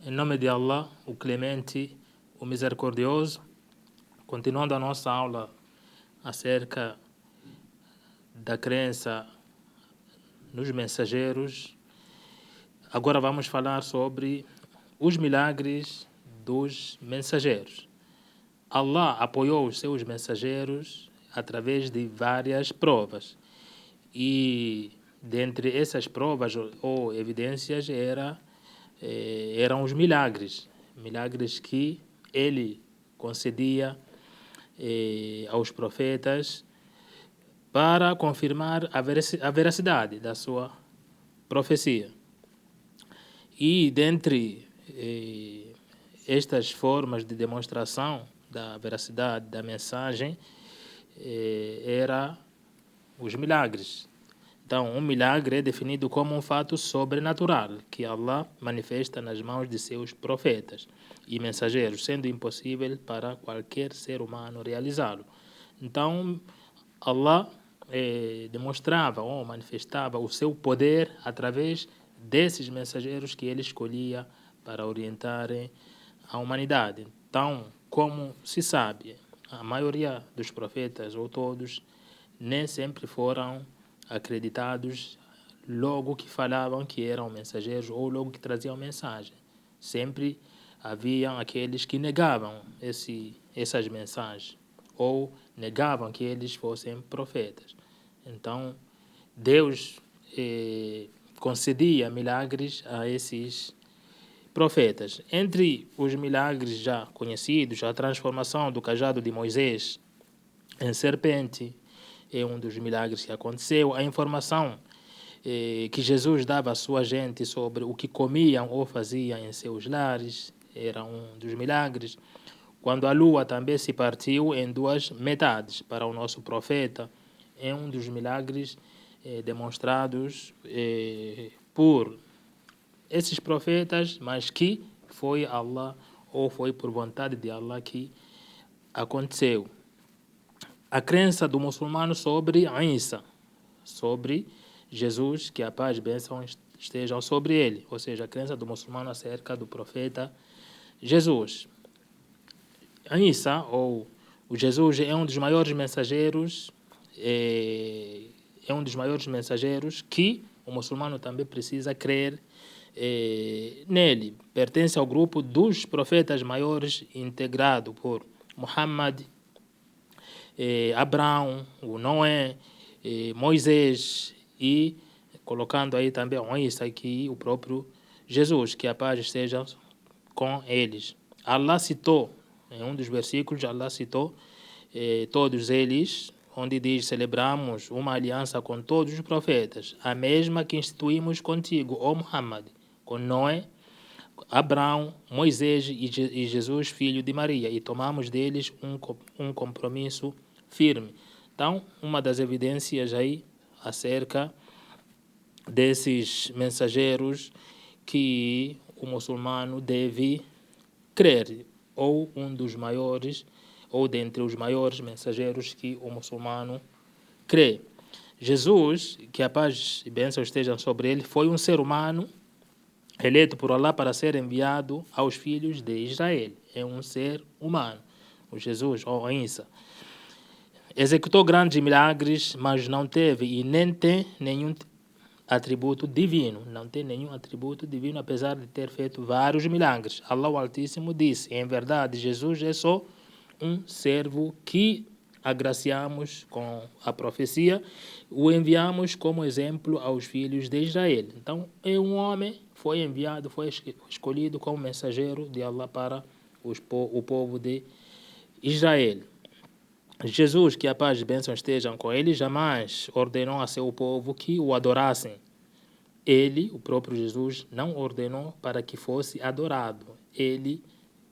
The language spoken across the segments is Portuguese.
Em nome de Allah, o Clemente, o Misericordioso, continuando a nossa aula acerca da crença nos mensageiros, agora vamos falar sobre os milagres dos mensageiros. Allah apoiou os seus mensageiros através de várias provas. E dentre essas provas ou evidências eram os milagres. Milagres que ele concedia aos profetas para confirmar a veracidade da sua profecia. E dentre estas formas de demonstração da veracidade da mensagem era os milagres. Então, um milagre é definido como um fato sobrenatural que Allah manifesta nas mãos de seus profetas e mensageiros, sendo impossível para qualquer ser humano realizá-lo. Então, Allah demonstrava ou manifestava o seu poder através desses mensageiros que ele escolhia para orientarem a humanidade. Então, como se sabe, a maioria dos profetas, ou todos, nem sempre foram acreditados logo que falavam que eram mensageiros ou logo que traziam mensagem. Sempre haviam aqueles que negavam essas mensagens ou negavam que eles fossem profetas. Então, Deus concedia milagres a esses profetas. Entre os milagres já conhecidos, a transformação do cajado de Moisés em serpente é um dos milagres que aconteceu. A informação que Jesus dava à sua gente sobre o que comiam ou faziam em seus lares era um dos milagres. Quando a lua também se partiu em duas metades para o nosso profeta, é um dos milagres demonstrados por esses profetas, mas que foi Allah ou foi por vontade de Allah que aconteceu. A crença do muçulmano sobre Isa, sobre Jesus, que a paz e a bênção estejam sobre ele, ou seja, a crença do muçulmano acerca do profeta Jesus. Isa, ou o Jesus, é um dos maiores mensageiros, que o muçulmano também precisa crer nele. Pertence ao grupo dos profetas maiores, integrado por Muhammad, Abraão, o Noé, Moisés e colocando aí também Isa aqui, o próprio Jesus, que a paz esteja com eles. Allah citou, em um dos versículos, Allah citou todos eles, onde diz: celebramos uma aliança com todos os profetas, a mesma que instituímos contigo, ó Muhammad, com Noé, Abraão, Moisés e Jesus, filho de Maria, e tomamos deles um compromisso firme. Então, uma das evidências aí acerca desses mensageiros que o muçulmano deve crer, ou um dos maiores, ou dentre os maiores mensageiros que o muçulmano crê. Jesus, que a paz e bênção estejam sobre ele, foi um ser humano eleito por Allah para ser enviado aos filhos de Israel. É um ser humano. O Jesus, ou Isa, executou grandes milagres, mas não teve e nem tem nenhum atributo divino. Não tem nenhum atributo divino, apesar de ter feito vários milagres. Allah o Altíssimo disse: em verdade, Jesus é só um servo que agraciamos com a profecia, o enviamos como exemplo aos filhos de Israel. Então, é um homem, foi enviado, foi escolhido como mensageiro de Allah para o povo de Israel. Jesus, que a paz e a bênção estejam com ele, jamais ordenou a seu povo que o adorassem. Ele, o próprio Jesus, não ordenou para que fosse adorado. Ele,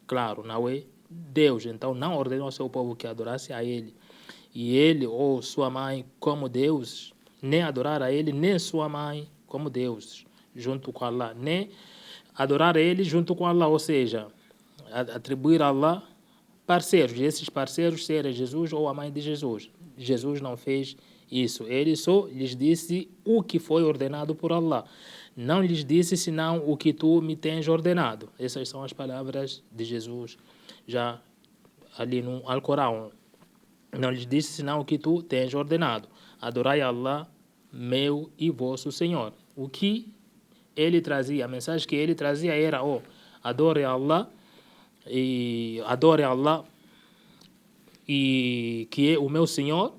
claro, não é Deus, então não ordenou ao seu povo que adorasse a ele. E ele ou sua mãe como Deus, nem adorar a ele, nem sua mãe como Deus, junto com Allah, nem adorar a ele junto com Allah, ou seja, atribuir a Allah parceiros, e esses parceiros serem Jesus ou a mãe de Jesus. Jesus não fez isso, ele só lhes disse o que foi ordenado por Allah. não lhes disse senão o que tu me tens ordenado. Essas são as palavras de Jesus, já ali no Alcorão. Não lhes disse senão o que tu tens ordenado. Adorai a Allah, meu e vosso Senhor. O que ele trazia, a mensagem que ele trazia era: adore a Allah, e que é o meu Senhor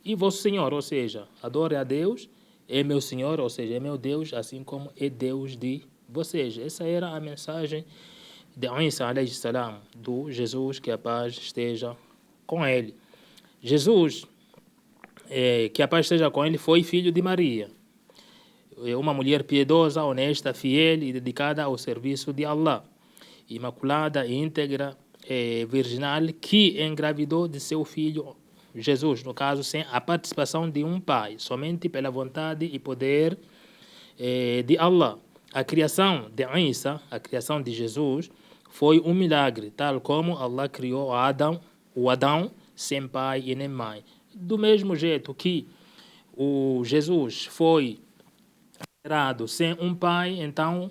e vosso Senhor, ou seja, adore a Deus, é meu Senhor, ou seja, é meu Deus, assim como é Deus de vocês. Essa era a mensagem de Isa, alayhi salam, do Jesus, que a paz esteja com ele. Jesus, que a paz esteja com ele, foi filho de Maria, uma mulher piedosa, honesta, fiel e dedicada ao serviço de Allah, imaculada, íntegra, virginal, que engravidou de seu filho Jesus, no caso, sem a participação de um pai, somente pela vontade e poder de Allah. A criação de Isa, a criação de Jesus, foi um milagre, tal como Allah criou o Adão sem pai e nem mãe. Do mesmo jeito que o Jesus foi gerado sem um pai, então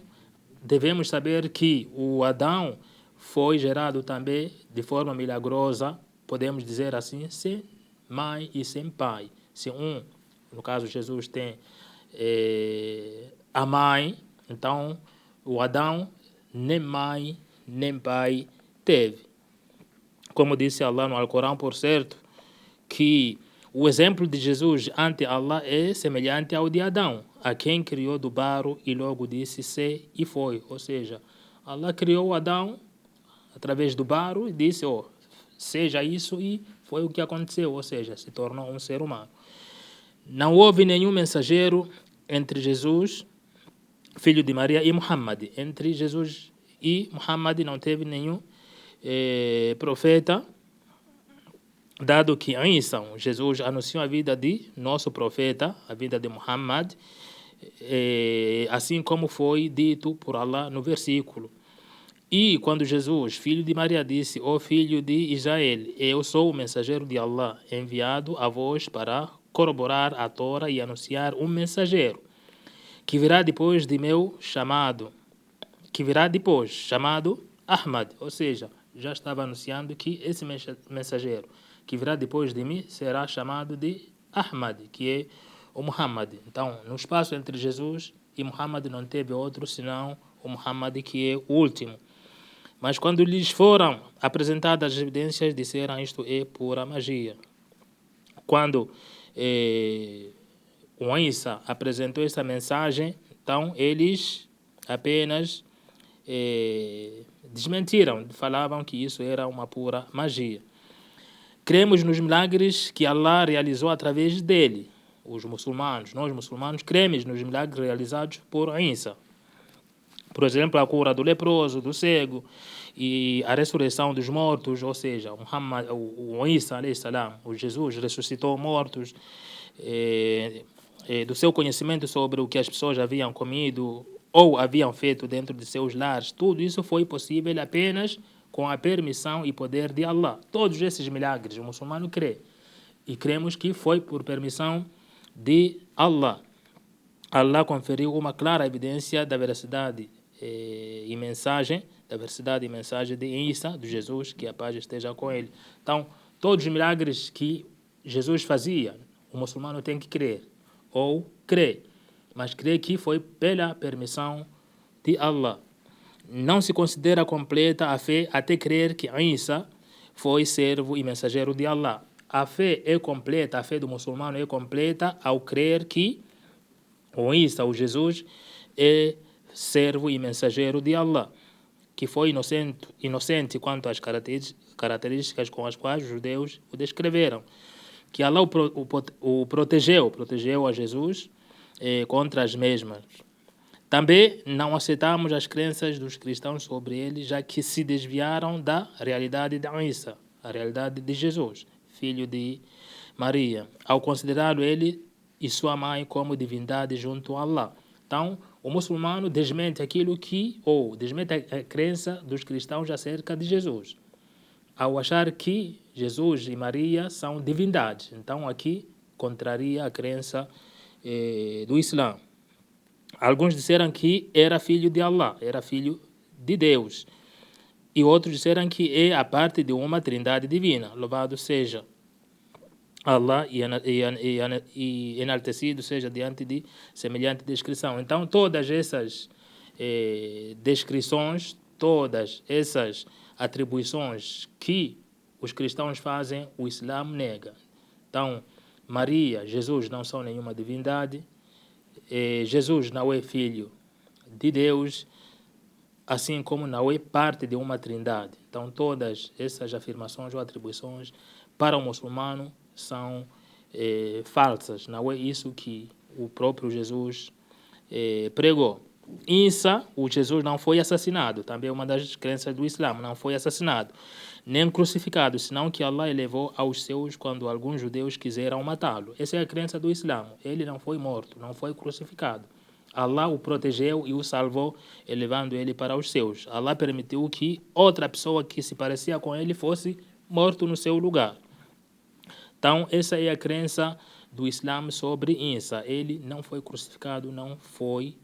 devemos saber que o Adão foi gerado também de forma milagrosa, podemos dizer assim, sem mãe e sem pai. Se no caso Jesus, tem a mãe, então o Adão nem mãe nem pai teve. Como disse Allah no Alcorão, por certo, que o exemplo de Jesus ante Allah é semelhante ao de Adão, a quem criou do barro e logo disse se e foi. Ou seja, Allah criou Adão através do barro e disse, seja isso, e foi o que aconteceu, ou seja, se tornou um ser humano. Não houve nenhum mensageiro entre Jesus, filho de Maria, e Muhammad. Entre Jesus e Muhammad não teve nenhum profeta, dado que Isa, Jesus, anunciou a vida de nosso profeta, a vida de Muhammad, assim como foi dito por Allah no versículo. E quando Jesus, filho de Maria, disse: ó filho de Israel, eu sou o mensageiro de Allah, enviado a vós para corroborar a Torá e anunciar um mensageiro que virá depois de meu chamado, chamado Ahmad. Ou seja, já estava anunciando que esse mensageiro que virá depois de mim será chamado de Ahmad, que é o Muhammad. Então, no espaço entre Jesus e Muhammad não teve outro senão o Muhammad, que é o último. Mas quando lhes foram apresentadas as evidências, disseram: isto é pura magia. Quando o Isa apresentou essa mensagem, então eles apenas desmentiram, falavam que isso era uma pura magia. Cremos nos milagres que Allah realizou através dele. Os muçulmanos, nós muçulmanos, cremos nos milagres realizados por Isa. Por exemplo, a cura do leproso, do cego e a ressurreição dos mortos, ou seja, o Isa, o Jesus, ressuscitou mortos, do seu conhecimento sobre o que as pessoas haviam comido ou haviam feito dentro de seus lares. Tudo isso foi possível apenas com a permissão e poder de Allah. Todos esses milagres o muçulmano crê. E cremos que foi por permissão de Allah. Allah conferiu uma clara evidência da veracidade e mensagem de Isa, de Jesus, que a paz esteja com ele. Então, todos os milagres que Jesus fazia, o muçulmano tem que crer, ou crê, mas crê que foi pela permissão de Allah. Não se considera completa a fé até crer que Isa foi servo e mensageiro de Allah. A fé é completa, a fé do muçulmano é completa ao crer que o Isa, o Jesus, é servo e mensageiro de Allah, que foi inocente quanto às características com as quais os judeus o descreveram, que Allah o protegeu a Jesus contra as mesmas. Também não aceitamos as crenças dos cristãos sobre ele, já que se desviaram da realidade de Isa, a realidade de Jesus, filho de Maria, ao considerá-lo ele e sua mãe como divindade junto a Allah. Então, o muçulmano desmente desmente a crença dos cristãos acerca de Jesus, ao achar que Jesus e Maria são divindades. Então, aqui contraria a crença do Islã. Alguns disseram que era filho de Allah, era filho de Deus. E outros disseram que é a parte de uma trindade divina. Louvado seja Allah e enaltecido seja diante de semelhante descrição. Então, todas essas descrições, todas essas atribuições que os cristãos fazem, o Islã nega. Então, Maria, Jesus não são nenhuma divindade, Jesus não é filho de Deus, assim como não é parte de uma trindade. Então, todas essas afirmações ou atribuições para o muçulmano são falsas. Não é isso que o próprio Jesus pregou. Isa, o Jesus não foi assassinado, também é uma das crenças do Islã, não foi assassinado, nem crucificado, senão que Allah elevou aos seus quando alguns judeus quiseram matá-lo. Essa é a crença do Islã. Ele não foi morto, não foi crucificado. Allah o protegeu e o salvou, elevando ele para os seus. Allah permitiu que outra pessoa que se parecia com ele fosse morto no seu lugar. Então, essa é a crença do Islã sobre Isa. Ele não foi crucificado, não foi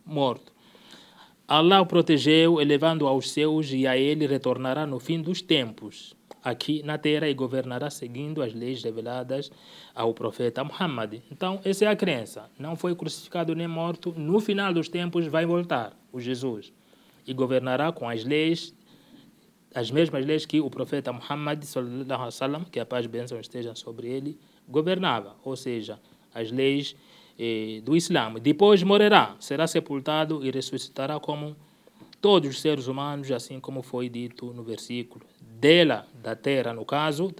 morto. Allah o protegeu, elevando aos seus, e a ele retornará no fim dos tempos, aqui na terra, e governará seguindo as leis reveladas ao profeta Muhammad. Então, essa é a crença. Não foi crucificado nem morto. No final dos tempos vai voltar o Jesus e governará com as leis, as mesmas leis que o profeta Muhammad, sallallahu alaihi wasallam, que a paz e bênção estejam sobre ele, governava, ou seja, as leis do Islã. Depois morrerá, será sepultado e ressuscitará como todos os seres humanos, assim como foi dito no versículo. Dela, da terra, no caso,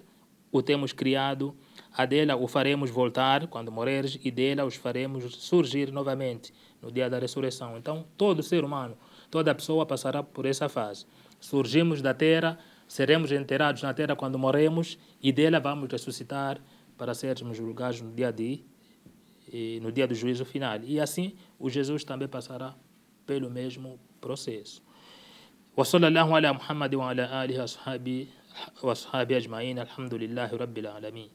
o temos criado, a dela o faremos voltar quando morreres, e dela os faremos surgir novamente no dia da ressurreição. Então, todo ser humano, toda pessoa passará por essa fase. Surgimos da terra, seremos enterrados na terra quando morremos, e dela vamos ressuscitar para sermos julgados no dia do juízo final. E assim, o Jesus também passará pelo mesmo processo. وصلى الله على محمد وعلى آله وأصحابه أجمعين الحمد لله رب العالمين.